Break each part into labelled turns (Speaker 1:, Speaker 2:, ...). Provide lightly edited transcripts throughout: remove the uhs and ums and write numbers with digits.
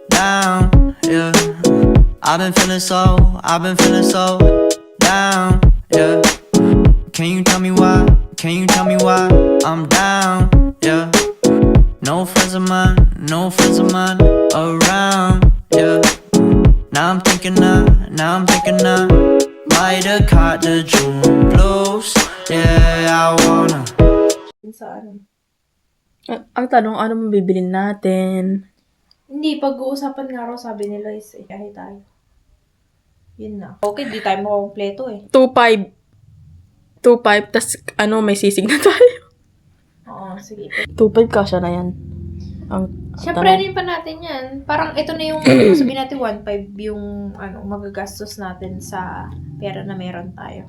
Speaker 1: down, yeah. I've been feeling so down, yeah. Can you tell me why? Can you tell me why I'm down, yeah. No friends of mine around, yeah. Now I'm thinking might have caught the June blues, yeah, I wanna.
Speaker 2: Saan?
Speaker 3: Ang tanong, ano mo bibilin natin?
Speaker 2: Hindi, pag-uusapan nga raw sabi nila is kahit tayo. Yun na. Okay, di tayo makumpleto eh.
Speaker 3: 2.5. 2.5, tas may sisig na tayo.
Speaker 2: Oo, sige.
Speaker 3: 2.5 kasya na yan.
Speaker 2: Siyempre, rin pa natin yan. Parang ito na yung, sabihin natin 1.5 yung magagastos natin sa pera na meron tayo.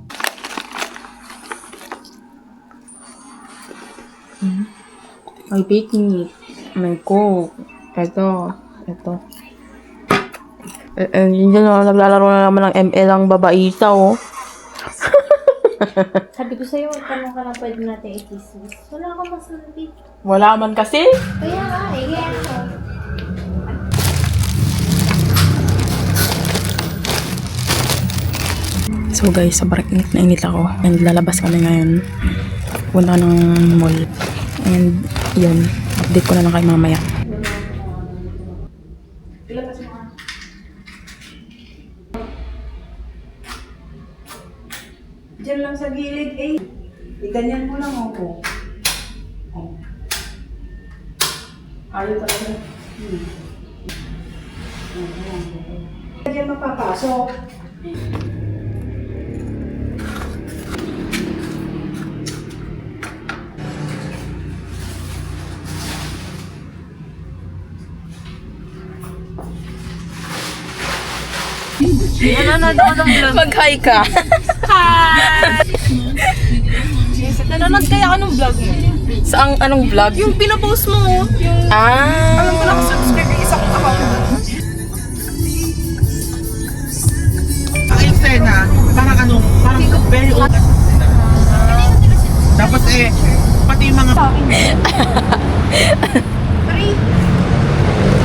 Speaker 3: May picnic. May coke. Ito. Yun na, naglalaro na naman ng ML ang babaita, oh.
Speaker 2: Sabi ko sa'yo, tanong ka lang pwede natin i-kismis. Wala akong masabi.
Speaker 3: Wala man kasi.
Speaker 2: Kaya nga, kaya ako.
Speaker 3: So guys, sobrang init na init ako. And lalabas kami ngayon. Punta ng mall. And yun, update ko na lang kayo mamaya.
Speaker 4: Diyan lang sa gilid eh. Ganyan mo lang ako. Oh. Ayaw talaga. Diyan mapapasok.
Speaker 2: Nanonood ako ng vlog.
Speaker 3: Mag-hi ka.
Speaker 2: Nanonood kaya ako ng vlog mo.
Speaker 3: Sa anong vlog?
Speaker 2: Yung pinopost mo. Yung, alam ko nakasubscribe yung isang account.
Speaker 5: Ang eksena, parang very old. Tapos pati yung mga...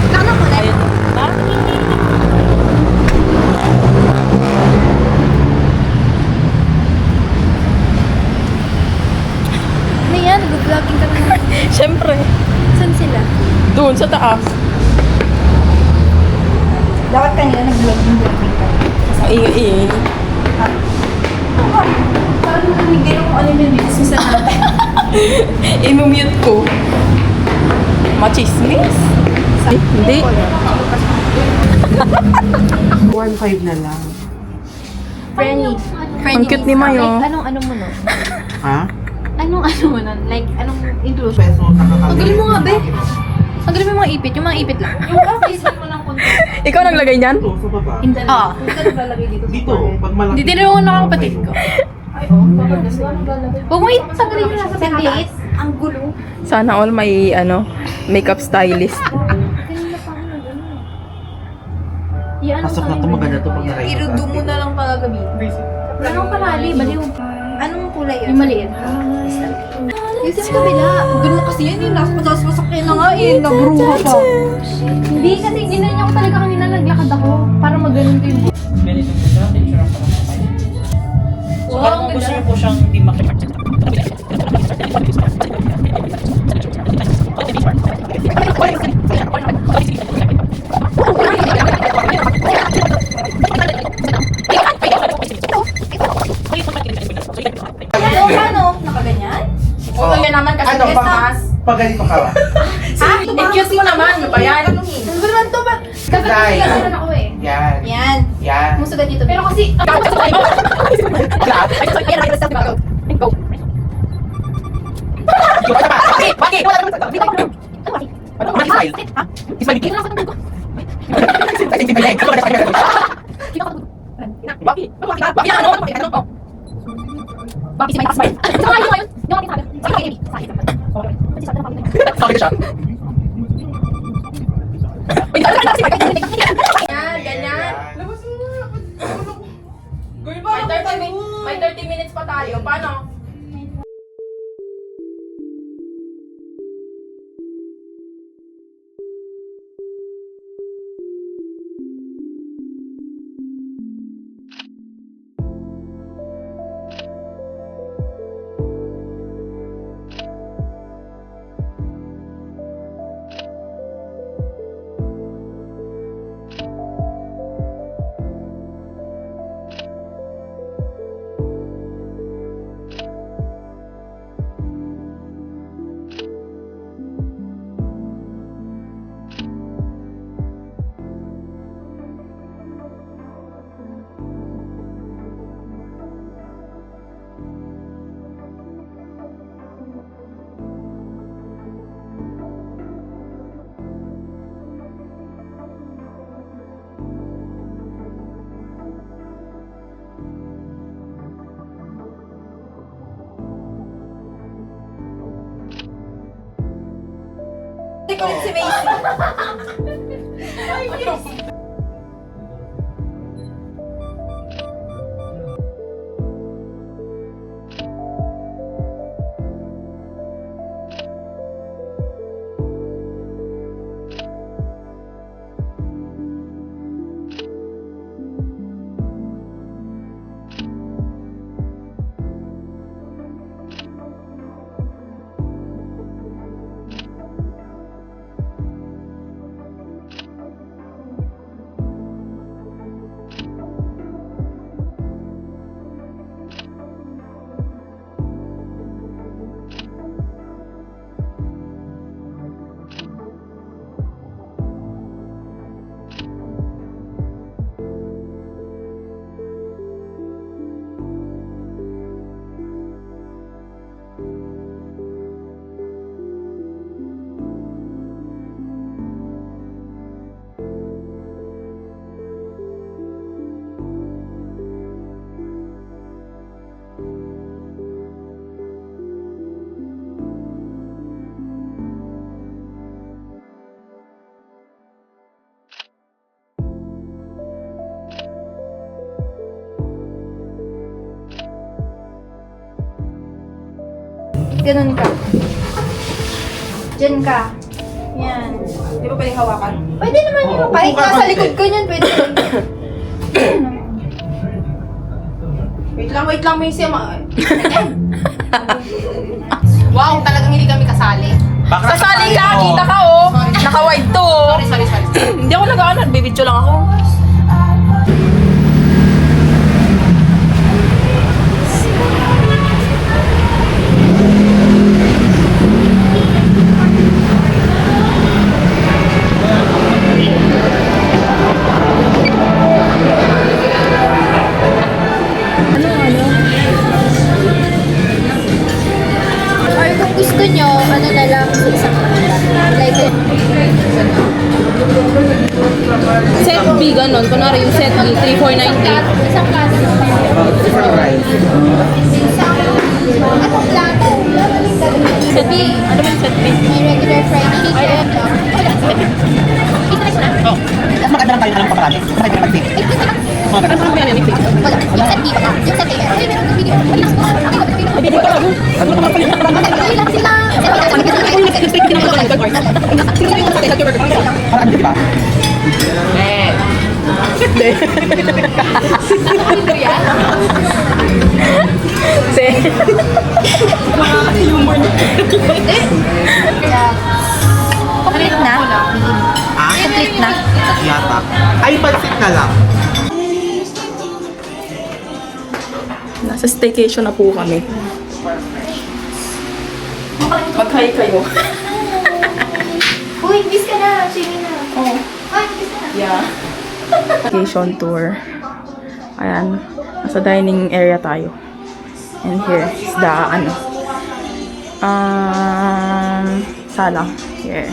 Speaker 2: Kano mo na? Ano yan? Nag-vlogging ka na.
Speaker 3: Siyempre.
Speaker 2: Saan sila?
Speaker 3: Doon sa taas.
Speaker 4: Dapat kanina nag-vlogging ka.
Speaker 3: Ingay.
Speaker 2: Parang namigay ako ano yung business na natin.
Speaker 3: Imumute ko. Machismis? Hindi.
Speaker 4: 1.5 na lang.
Speaker 2: Friendly.
Speaker 3: Ang cute ni Mayo.
Speaker 2: Like, anong mo nun?
Speaker 5: Ha?
Speaker 2: Anong mo nun? Like, anong inclusion?
Speaker 5: Peso nakakalimutan.
Speaker 2: Tanggalin mo nga, be. Tanggalin mo yung mga ipit. Yung mga ipit lang. Yung isa mo ng konti.
Speaker 3: Ikaw naglagay niyan?
Speaker 5: Ito, sa baba.
Speaker 2: Hindi na. Hindi ka naglalagay dito.
Speaker 5: Dito, pag malaki.
Speaker 2: Hindi din ako nakakapatid ko. Ay, huwag mo itanggalin yung nasa pinakataas. Ang gulo.
Speaker 3: Sana all may makeup stylist.
Speaker 2: Yan,
Speaker 5: Pasok na ito, maganda ito pag naray.
Speaker 2: Irudo mo na lang pagagabi. Anong panali? Baliw. Anong kulay yun? Yung maliit. Yung sa kabila. Ganun kasi yan yung nasa patas-pasakyan na nga eh. Nabruha pa. Hindi kasi ginanyan ko talaga kanina naglakad ako. Para maganon ko yung
Speaker 6: Ganito po siya, picture ang pangkakay. So,
Speaker 2: Wow,
Speaker 6: parang
Speaker 2: ang
Speaker 6: gusto
Speaker 2: ganda.
Speaker 6: niyo po siyang hindi makita.
Speaker 2: Ano? Nakaganyan?
Speaker 3: Oo, yan naman kasi
Speaker 5: Ano,
Speaker 3: kesas.
Speaker 5: pag ganito ka ba?
Speaker 3: Ha? I-cute mo naman. Ano ba yan?
Speaker 2: Ano ba naman to?
Speaker 5: Dahil.
Speaker 2: Gagawin ako eh.
Speaker 5: Yan.
Speaker 2: Yan.
Speaker 5: Yan.
Speaker 2: Musugan dito. Pero kasi...
Speaker 3: Bakit? Wala naman sa
Speaker 5: Smile. Smile.
Speaker 3: Bakit? Bakit ano? Bakit si Mike Asmile? Saka yun ngayon. Yung ating sabi. Saka kay Amy. Sabi na siya. Uy, dala na si Mike. Ganyan, ganyan. May 30 minutes pa tayo. Paano?
Speaker 2: kulit si Macy. Ganun ka. Diyan ka. Yan.
Speaker 3: Di ba pwedeng hawakan?
Speaker 2: Pwede naman yun. Kahit
Speaker 5: upo ka
Speaker 2: nasa
Speaker 5: konti.
Speaker 2: likod ka niyan, pwede.
Speaker 3: Wait lang, may siya Wow, talagang hindi kami kasali. Sasali ka, kita ka oh. Naka-wide to oh. Sorry. Hindi ako nag-ano, nagbibidyo lang ako.
Speaker 2: Or kung gusto nyo, ano na lang sa isang kanila. Like,
Speaker 3: Set B, ganon. Kunwari yung set B, 3,498.
Speaker 2: isang plato.
Speaker 5: Different price.
Speaker 2: Isang, anong plato?
Speaker 3: Set B. Ano ba yung set B?
Speaker 2: May regular fried chicken.
Speaker 5: Oh, mas maganda lang tayo na lang paparati. Makita naman fake.
Speaker 3: Ano ba yan yung fix?
Speaker 2: Wala. Yung set B wala. Yung set A. Ay, meron ng video. Ay, nasa ko.
Speaker 3: Bibili ko lang. Ano naman pala yung
Speaker 2: Ay, lang sila.
Speaker 5: Parang ano, di ba?
Speaker 2: Complete na?
Speaker 5: Ah?
Speaker 2: Complete na?
Speaker 5: Yata. Ay, pansit na lang.
Speaker 3: Nasa staycation na po kami. Mag-hi kayo.
Speaker 2: Uy, miss ka na. Swimming na.
Speaker 3: Oh.
Speaker 2: Ay, miss ka na.
Speaker 3: Yeah. Vacation tour. Ayan. Nasa dining area tayo. And here is the, sala. Here.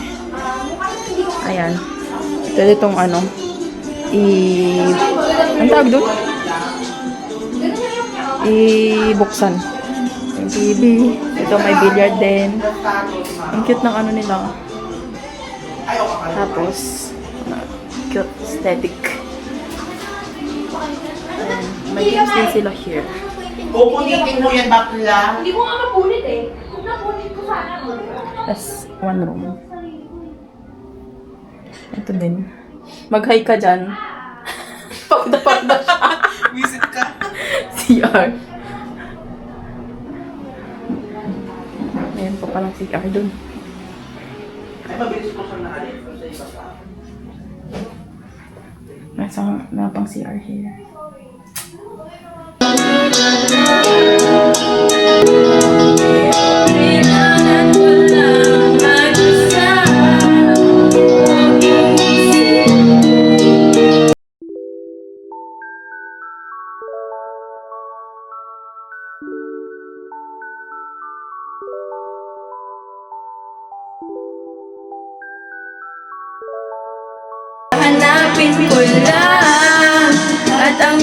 Speaker 3: Ayan. Pwede itong ang tawag doon? Ibuksan. Yung TV. Ito may billiard din. Ang cute ng nila. Tapos, cute aesthetic. May games din sila here.
Speaker 5: Pupunitin mo yan, bakla.
Speaker 2: Hindi mo nga mapulit eh. Kung napulit ko sana mo.
Speaker 3: That's one room. Ito din. Mag-hi ka dyan. Pagda siya.
Speaker 5: Visit ka.
Speaker 3: CR. Ayan pa palang CR dun.
Speaker 5: Ay, mabilis ko siyang nakalit. Sa iba pa.
Speaker 3: May pang CR here.
Speaker 7: Hanapin ko lang at ang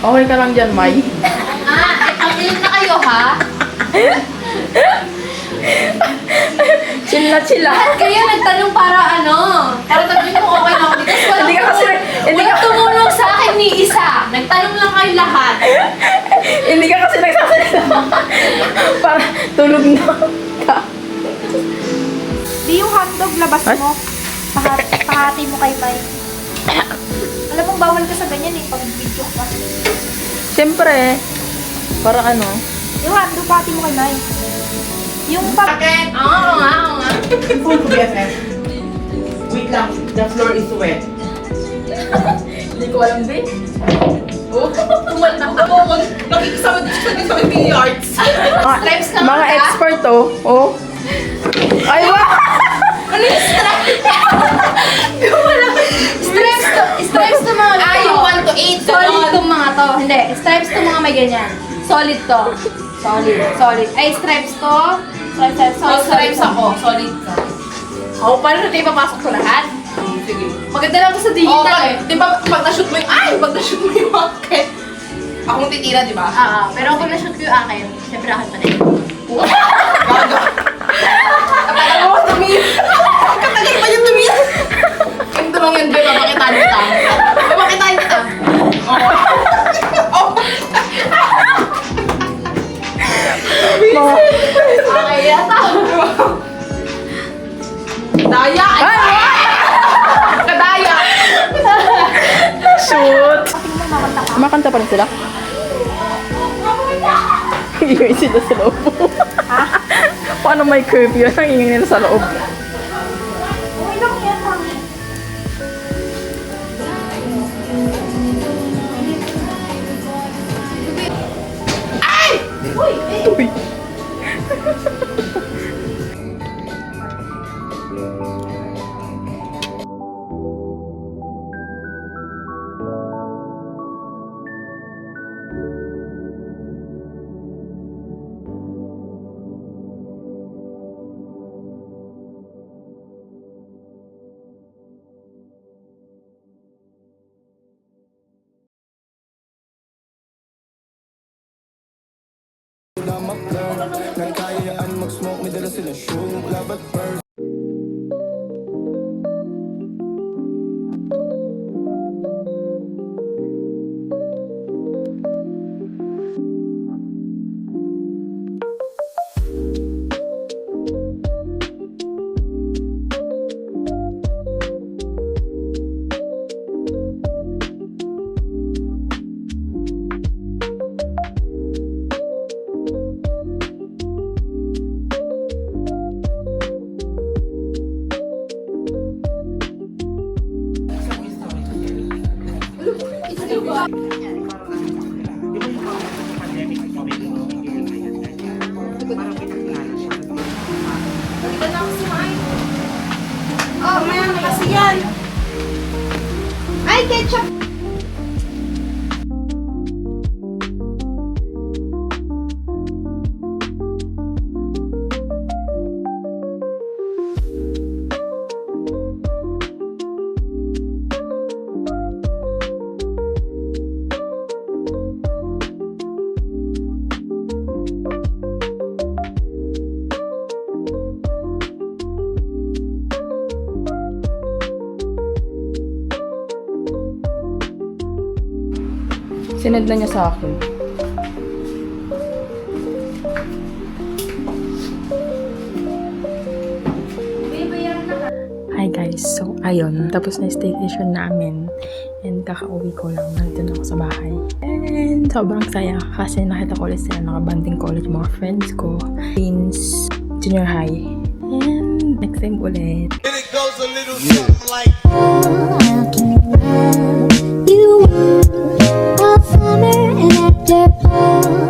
Speaker 3: Okay ka lang dyan, Mai?
Speaker 2: Pag-inom na kayo, ha?
Speaker 3: Chill na chill lang.
Speaker 2: Lahat kayo nagtanong para ano? Para tanongin kung okay na ako dito. Kasi
Speaker 3: Hindi ka kasi, hindi
Speaker 2: walang
Speaker 3: ka,
Speaker 2: tumulong sa akin ni isa. Nagtanong lang kayo lahat.
Speaker 3: hindi ka kasi nagsasalita. Para tulog na ka.
Speaker 2: Di yung hotdog, labas mo. Pahati mo kay May. Alam mong bawal ka sa ganyan eh, pag video ka.
Speaker 3: Siyempre, para ano?
Speaker 2: Yung hotdog, pahati mo kay May. Yung pag...
Speaker 6: Bakit? Oo nga. Phone ko, BFF. Wait lang, the floor is wet.
Speaker 3: Hindi ko alam din.
Speaker 6: Oh, tumal na ako. Nakikisama din sa billiards.
Speaker 2: Stripes ka
Speaker 3: Mga
Speaker 2: ka?
Speaker 3: expert to. Oh. Ay, wow!
Speaker 2: Ano yung stripes? Stripes to mga to.
Speaker 6: Yung 1 to 8.
Speaker 2: Solid to mga to. Hindi, stripes to mga may ganyan. Solid to. Solid. Ay, stripes to. Stripes.
Speaker 6: Stripes ako. Solid ka.
Speaker 2: Oh, paano natin ipapasok sa lahat?
Speaker 6: Sige.
Speaker 2: Maganda lang to sa digital eh.
Speaker 6: Di ba pag na-shoot mo yung, pag na-shoot mo yung akin, akong titira, di ba?
Speaker 2: Pero kung na-shoot ko yung akin, syempre akin pa rin.
Speaker 6: Gaga. Katagal mo tumira. Katagal pa yung tumira. Yung tulong yun, di ba? Pakitaan kita. Pakitaan kita. Oo.
Speaker 2: Okay, yata.
Speaker 6: Daya! Kadaya!
Speaker 3: Shoot! Makanta pa rin sila? Iingay sila sa loob. Paano may curfew? Ang ingay nila sa loob.
Speaker 2: Okay lang yan, mami.
Speaker 3: Uy!
Speaker 2: Oh, mayan na kasi yan. Ay, ketchup.
Speaker 3: Sinad na niya sa akin. Hi guys, so ayun, tapos na yung staycation namin and kakauwi ko lang, nandun ako sa bahay and sobrang saya kasi nakita ko ulit sila, nakabanding college mga friends ko since junior high and next time ulit.
Speaker 7: It goes a little something like
Speaker 8: You were all summer and after fall.